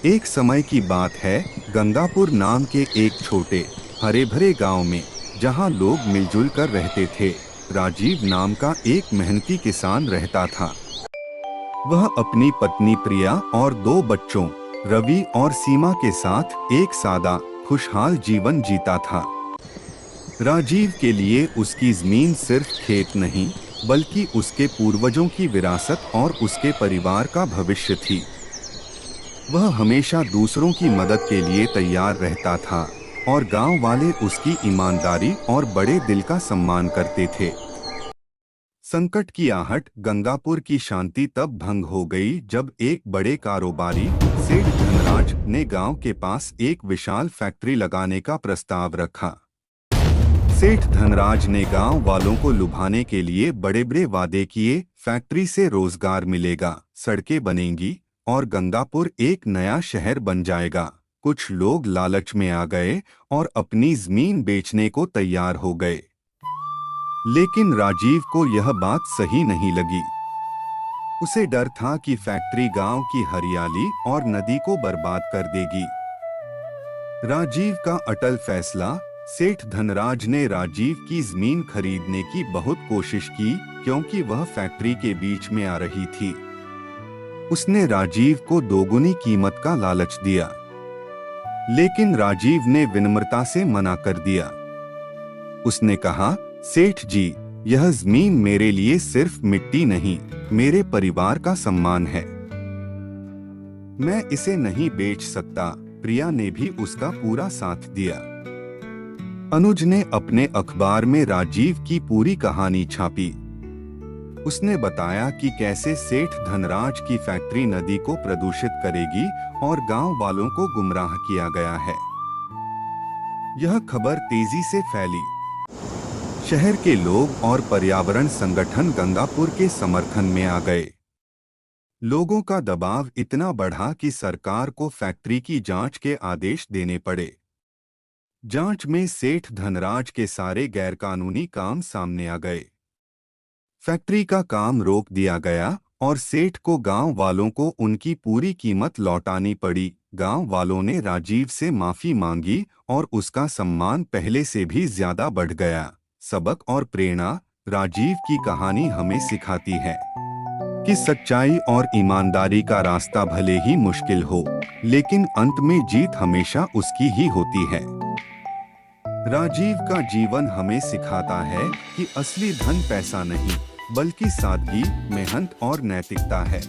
एक समय की बात है, गंगापुर नाम के एक छोटे हरे भरे गांव में, जहां लोग मिलजुल कर रहते थे, राजीव नाम का एक मेहनती किसान रहता था। वह अपनी पत्नी प्रिया और दो बच्चों रवि और सीमा के साथ एक सादा खुशहाल जीवन जीता था। राजीव के लिए उसकी जमीन सिर्फ खेत नहीं, बल्कि उसके पूर्वजों की विरासत और उसके परिवार का भविष्य थी। वह हमेशा दूसरों की मदद के लिए तैयार रहता था और गांव वाले उसकी ईमानदारी और बड़े दिल का सम्मान करते थे। संकट की आहट गंगापुर की शांति तब भंग हो गई जब एक बड़े कारोबारी सेठ धनराज ने गांव के पास एक विशाल फैक्ट्री लगाने का प्रस्ताव रखा। सेठ धनराज ने गांव वालों को लुभाने के लिए बड़े बड़े वादे किए। फैक्ट्री से रोजगार मिलेगा, सड़कें बनेंगी और गंगापुर एक नया शहर बन जाएगा। कुछ लोग लालच में आ गए और अपनी जमीन बेचने को तैयार हो गए। लेकिन राजीव को यह बात सही नहीं लगी। उसे डर था कि फैक्ट्री गांव की हरियाली और नदी को बर्बाद कर देगी। राजीव का अटल फैसला। सेठ धनराज ने राजीव की जमीन खरीदने की बहुत कोशिश की, क्योंकि वह फैक्ट्री के बीच में आ रही थी। उसने राजीव को दोगुनी कीमत का लालच दिया, लेकिन राजीव ने विनम्रता से मना कर दिया। उसने कहा, सेठ जी, यह जमीन मेरे लिए सिर्फ मिट्टी नहीं, मेरे परिवार का सम्मान है। मैं इसे नहीं बेच सकता। प्रिया ने भी उसका पूरा साथ दिया। अनुज ने अपने अखबार में राजीव की पूरी कहानी छापी। उसने बताया कि कैसे सेठ धनराज की फैक्ट्री नदी को प्रदूषित करेगी और गांव वालों को गुमराह किया गया है। यह खबर तेजी से फैली। शहर के लोग और पर्यावरण संगठन गंगापुर के समर्थन में आ गए। लोगों का दबाव इतना बढ़ा कि सरकार को फैक्ट्री की जांच के आदेश देने पड़े। जांच में सेठ धनराज के सारे गैरकानूनी काम सामने आ गए। फैक्ट्री का काम रोक दिया गया और सेठ को गांव वालों को उनकी पूरी कीमत लौटानी पड़ी। गांव वालों ने राजीव से माफी मांगी और उसका सम्मान पहले से भी ज्यादा बढ़ गया। सबक और प्रेरणा। राजीव की कहानी हमें सिखाती है कि सच्चाई और ईमानदारी का रास्ता भले ही मुश्किल हो, लेकिन अंत में जीत हमेशा उसकी ही होती है। राजीव का जीवन हमें सिखाता है कि असली धन पैसा नहीं, बल्कि सादगी, मेहनत और नैतिकता है।